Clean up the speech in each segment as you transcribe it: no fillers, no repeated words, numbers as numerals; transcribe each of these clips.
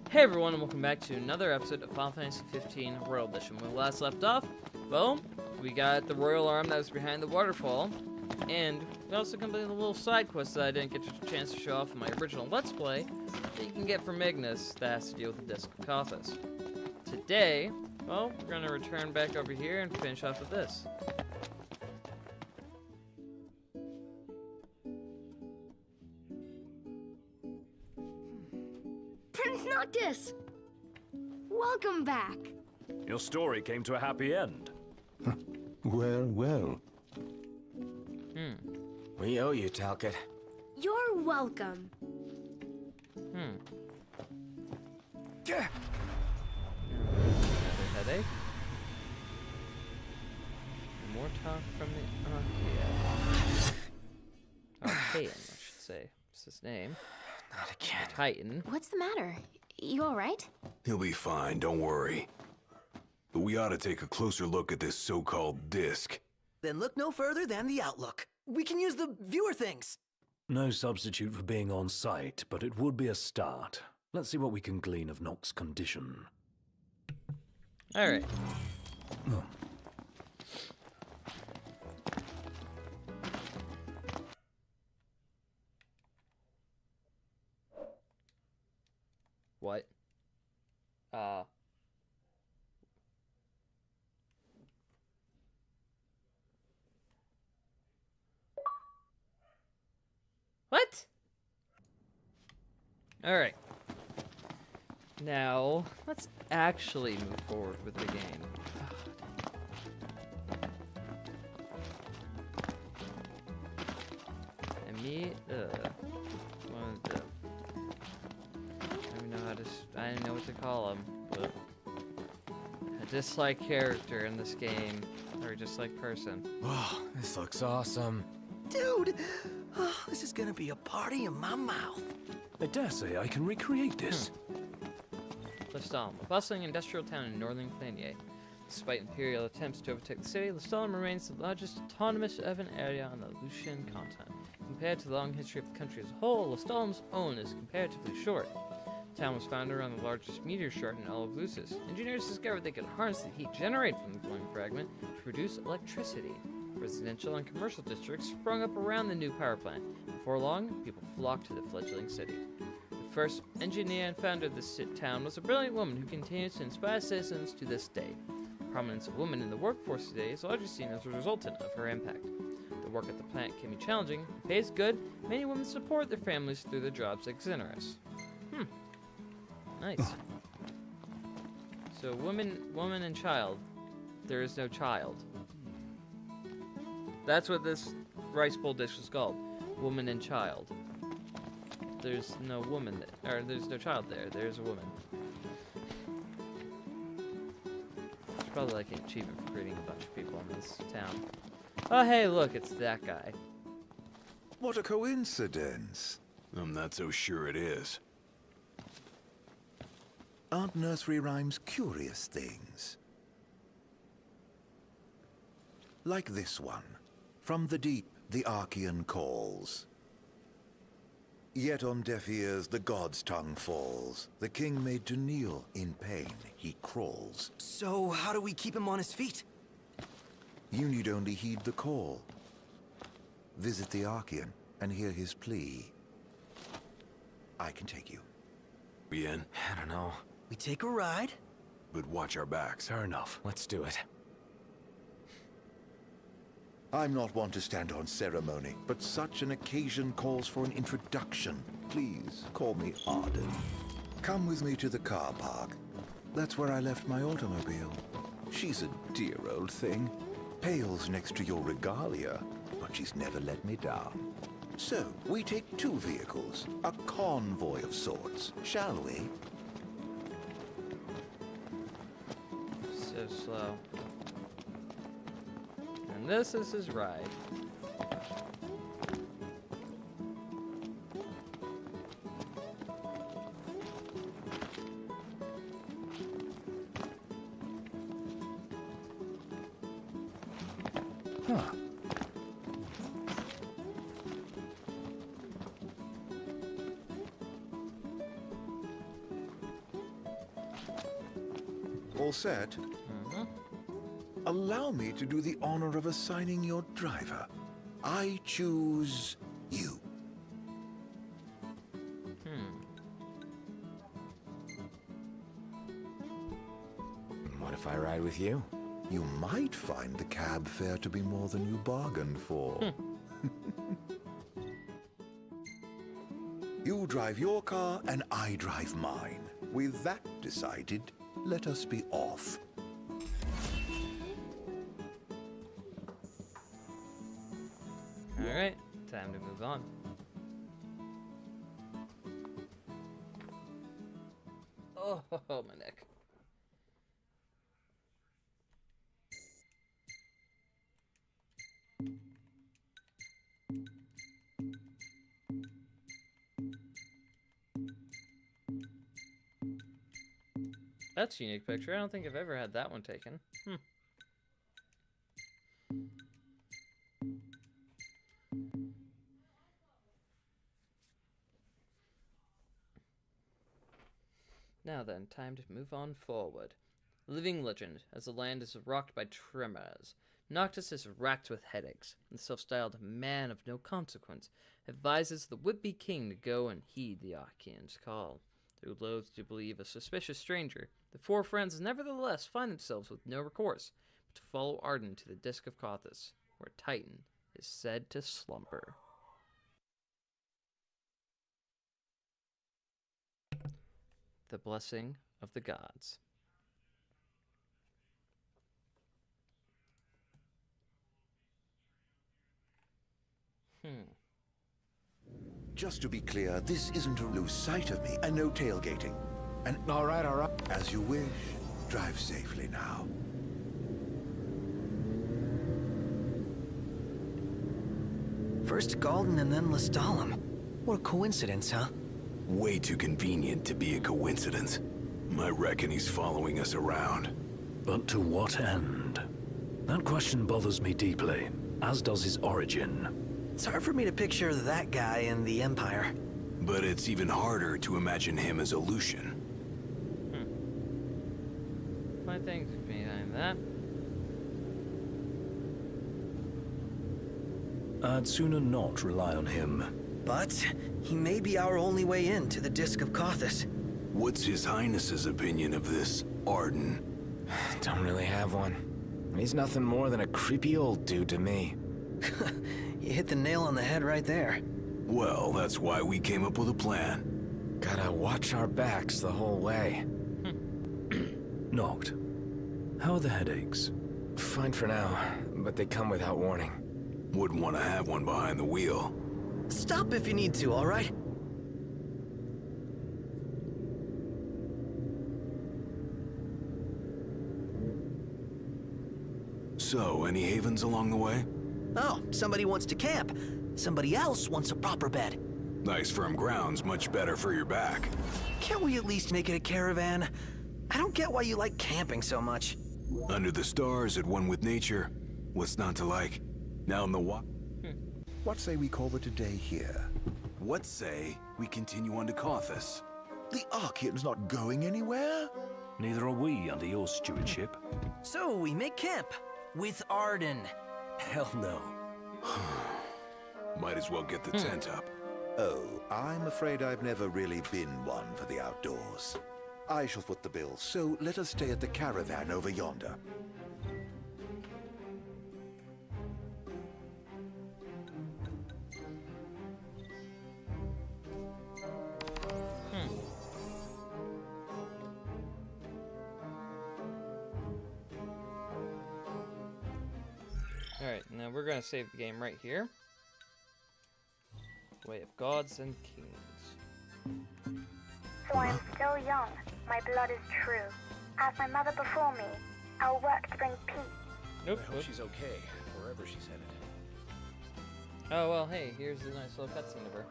Hey everyone, and welcome back to another episode of Final Fantasy 15 Royal Edition. When we last left off, well, we got the royal arm that was behind the waterfall, and we also completed a little side quest that I didn't get a chance to show off in my original Let's Play that you can get from Ignis that has to deal with the Disc of Kothis. Today, well, we're going to return back over here and finish off with this. Prince Noctis! Welcome back. Your story came to a happy end. Well. We owe you, Talcott. You're welcome. Another headache. More talk from the Archaean, I should say. What's his name? Not again. Titan. What's the matter? You alright? He'll be fine, don't worry. But we ought to take a closer look at this so-called disc. Then look no further than the Outlook. We can use the viewer things. No substitute for being on site, but it would be a start. Let's see what we can glean of Nox's condition. Alright. What? What? Alright. Now, let's actually move forward with the game. And me, I don't know what to call him, but a dislike character in this game, or a dislike person. Oh, this looks awesome. Dude, this is gonna be a party in my mouth. I dare say I can recreate this. Lestalem, a bustling industrial town in northern Planier. Despite Imperial attempts to overtake the city, Lestalem remains the largest autonomous urban area on the Lucian continent. Compared to the long history of the country as a whole, Lestalem's own is comparatively short. The town was founded around the largest meteor shard in all of Lucis. Engineers discovered they could harness the heat generated from the glowing fragment to produce electricity. Residential and commercial districts sprung up around the new power plant. Before long, people flocked to the fledgling city. The first engineer and founder of this town was a brilliant woman who continues to inspire citizens to this day. The prominence of women in the workforce today is largely seen as a resultant of her impact. The work at the plant can be challenging, the pay is good, many women support their families through their jobs like Xenorus. Nice. So woman and child. There is no child. That's what this rice bowl dish is called. Woman and child. There's no woman there, or there's no child there. There's a woman. It's probably like an achievement for creating a bunch of people in this town. Oh hey, look, it's that guy. What a coincidence. I'm not so sure it is. Aren't nursery rhymes curious things? Like this one. From the deep, the Archaean calls. Yet on deaf ears, the god's tongue falls. The king made to kneel, in pain he crawls. So, how do we keep him on his feet? You need only heed the call. Visit the Archaean and hear his plea. I can take you. We in? I don't know. We take a ride? But watch our backs. Fair enough. Let's do it. I'm not one to stand on ceremony, but such an occasion calls for an introduction. Please, call me Arden. Come with me to the car park. That's where I left my automobile. She's a dear old thing. Pales next to your regalia, but she's never let me down. So, we take two vehicles, a convoy of sorts, shall we? So slow. And this is his ride. Huh. All set? Mm-hmm. Allow me to do the honor of assigning your driver. I choose you. What if I ride with you? You might find the cab fare to be more than you bargained for. You drive your car and I drive mine. With that decided, let us be off. Alright, time to move on. Oh, my neck. That's a unique picture. I don't think I've ever had that one taken. Now then, time to move on forward. Living legend, as the land is rocked by tremors. Noctis is racked with headaches, and the self-styled man of no consequence advises the would-be king to go and heed the Archaean's call. Though loath to believe a suspicious stranger, the four friends nevertheless find themselves with no recourse but to follow Arden to the Disc of Cauthis, where Titan is said to slumber. The Blessing of the Gods. Just to be clear, this isn't to lose sight of me, and no tailgating. And All right. as you wish, drive safely now. First Galden and then Lestalem. What a coincidence, huh? Way too convenient to be a coincidence. I reckon he's following us around. But to what end? That question bothers me deeply, as does his origin. It's hard for me to picture that guy in the Empire. But it's even harder to imagine him as a Lucian. My things behind that. I'd sooner not rely on him. But he may be our only way in to the Disc of Cauthis. What's His Highness's opinion of this Arden? Don't really have one. He's nothing more than a creepy old dude to me. You hit the nail on the head right there. Well, that's why we came up with a plan. Gotta watch our backs the whole way. Noct, how are the headaches? Fine for now, but they come without warning. Wouldn't want to have one behind the wheel. Stop if you need to, all right? So, any havens along the way? Oh, somebody wants to camp. Somebody else wants a proper bed. Nice firm ground's much better for your back. Can't we at least make it a caravan? I don't get why you like camping so much. Under the stars, at one with nature. What's not to like? Now in the What say we call it a day here? What say we continue on to Cauthis? The Archaean's not going anywhere. Neither are we under your stewardship. So we make camp with Arden. Hell no. Might as well get the tent up. Oh, I'm afraid I've never really been one for the outdoors. I shall foot the bill, so let us stay at the caravan over yonder. Alright, now we're gonna save the game right here. Way of Gods and Kings. So I am still young. My blood is true. As my mother before me, I'll work to bring peace. Nope. I hope she's okay, wherever she's headed. Oh, well, hey, here's a nice little cutscene of her.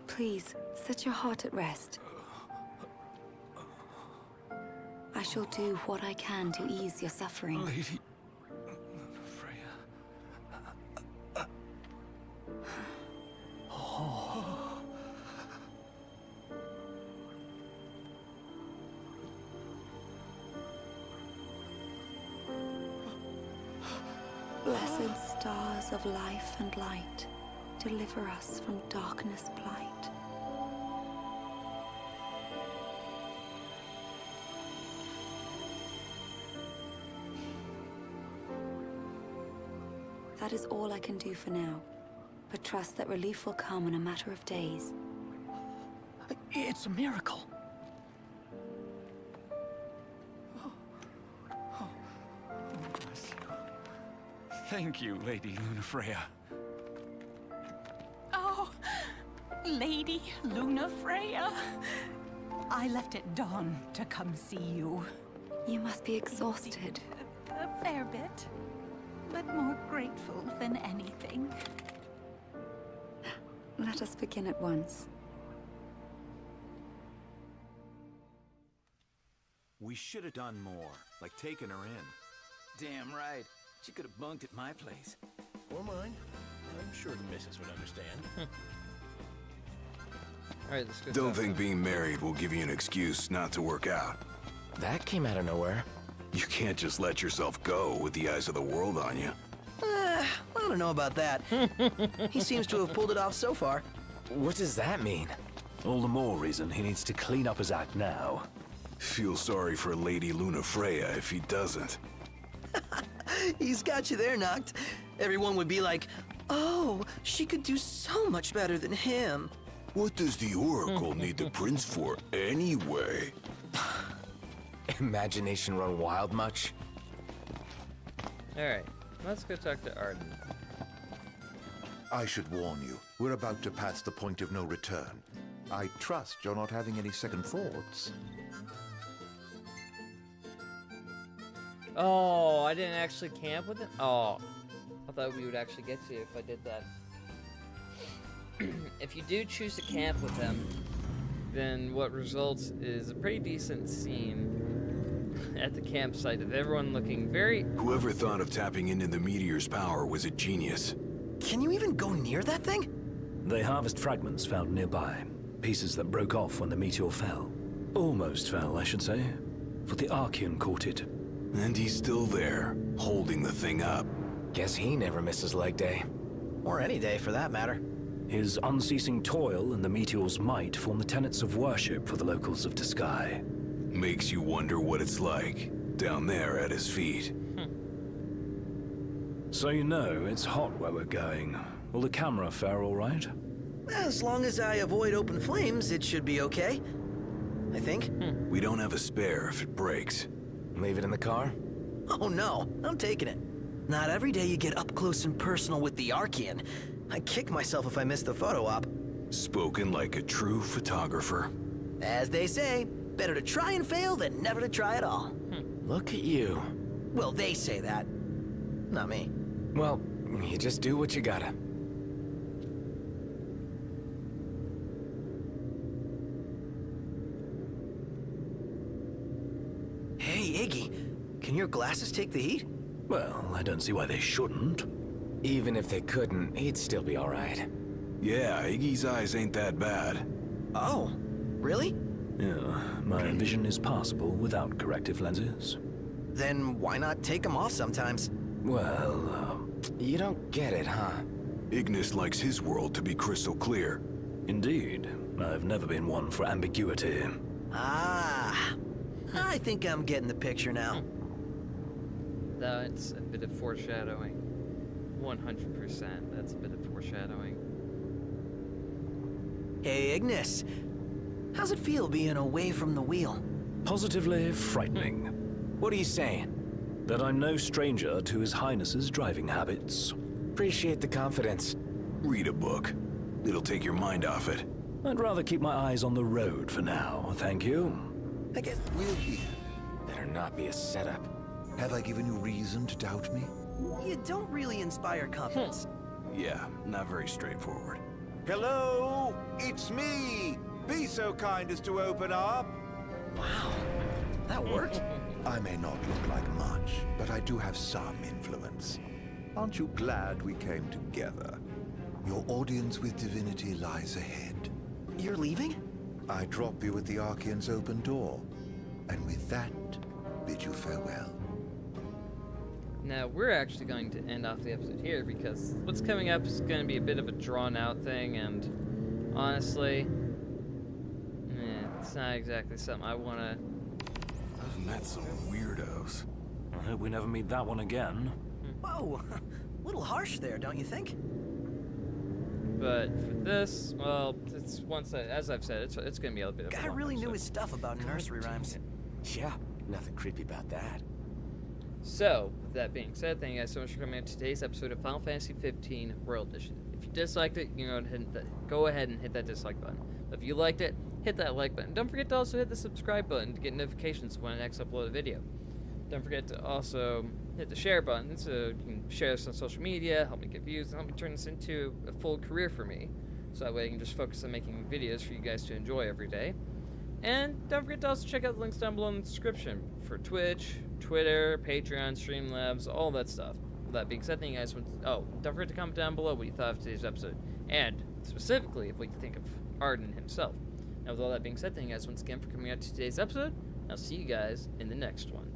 Please, set your heart at rest. I shall do what I can to ease your suffering. Lady Freya. source of life and light, deliver us from darkness blight. That is all I can do for now, but trust that relief will come in a matter of days. It's a miracle. Thank you, Lady Lunafreya. Oh, Lady Lunafreya. I left at dawn to come see you. You must be exhausted. A fair bit, but more grateful than anything. Let us begin at once. We should have done more, like taking her in. Damn right. She could have bunked at my place. Or mine. I'm sure the missus would understand. Alright, let's go. Don't think being married will give you an excuse not to work out. That came out of nowhere. You can't just let yourself go with the eyes of the world on you. I don't know about that. He seems to have pulled it off so far. What does that mean? All the more reason he needs to clean up his act now. Feel sorry for Lady Lunafreya if he doesn't. He's got you there, Noct. Everyone would be like, oh, she could do so much better than him. What does the Oracle need the prince for anyway? Imagination run wild much? Alright, let's go talk to Arden. I should warn you, we're about to pass the point of no return. I trust you're not having any second thoughts. Oh, I didn't actually camp with it? Oh, I thought we would actually get to you if I did that. If you do choose to camp with them, then what results is a pretty decent scene at the campsite of everyone looking very... Whoever thought of tapping into the meteor's power was a genius. Can you even go near that thing? They harvest fragments found nearby, pieces that broke off when the meteor fell. Almost fell, I should say, for the Archean caught it. And he's still there, holding the thing up. Guess he never misses leg day. Or any day, for that matter. His unceasing toil and the meteor's might form the tenets of worship for the locals of Disgaea. Makes you wonder what it's like, down there at his feet. So you know, it's hot where we're going. Will the camera fare all right? As long as I avoid open flames, it should be okay. I think. We don't have a spare if it breaks. Leave it in the car? Oh no, I'm taking it. Not every day you get up close and personal with the Archean. I kick myself if I miss the photo op. Spoken like a true photographer. As they say, better to try and fail than never to try at all. Look at you. Well, they say that. Not me. Well, you just do what you gotta. Hey, Iggy, can your glasses take the heat? Well, I don't see why they shouldn't. Even if they couldn't, he'd still be alright. Yeah, Iggy's eyes ain't that bad. Oh, really? Yeah, my vision is passable without corrective lenses. Then why not take them off sometimes? Well, You don't get it, huh? Ignis likes his world to be crystal clear. indeed. I've never been one for ambiguity. Ah, I think I'm getting the picture now. That's a bit of foreshadowing. 100%, that's a bit of foreshadowing. Hey, Ignis. How's it feel being away from the wheel? Positively frightening. What are you saying? That I'm no stranger to His Highness's driving habits. Appreciate the confidence. Read a book. It'll take your mind off it. I'd rather keep my eyes on the road for now, thank you. I guess we'll be. Better not be a setup. Have I given you reason to doubt me? You don't really inspire confidence. Yeah, not very straightforward. Hello, it's me. Be so kind as to open up. Wow, that worked. I may not look like much, but I do have some influence. Aren't you glad we came together? Your audience with divinity lies ahead. You're leaving? I drop you at the Archean's open door, and with that, bid you farewell. Now, we're actually going to end off the episode here because what's coming up is going to be a bit of a drawn-out thing, and honestly, it's not exactly something I want to... I've met some weirdos. I hope we never meet that one again. Whoa, a little harsh there, don't you think? But for this, well, it's as I've said, it's going to be a bit of a Guy long really knew episode. his stuff about nursery rhymes. Yeah, nothing creepy about that. So, with that being said, thank you guys so much for coming to today's episode of Final Fantasy XV Royal Edition. If you disliked it, you can go ahead and hit that dislike button. But if you liked it, hit that like button. Don't forget to also hit the subscribe button to get notifications when I next upload a video. Don't forget to also hit the share button so you can share this on social media, help me get views, and help me turn this into a full career for me. So that way I can just focus on making videos for you guys to enjoy every day. And don't forget to also check out the links down below in the description for Twitch, Twitter, Patreon, Streamlabs, all that stuff. With that being said, thank you guys. Don't forget to comment down below what you thought of today's episode, and specifically what you think of Arden himself. Now, with all that being said, thank you guys once again for coming out to today's episode. I'll see you guys in the next one.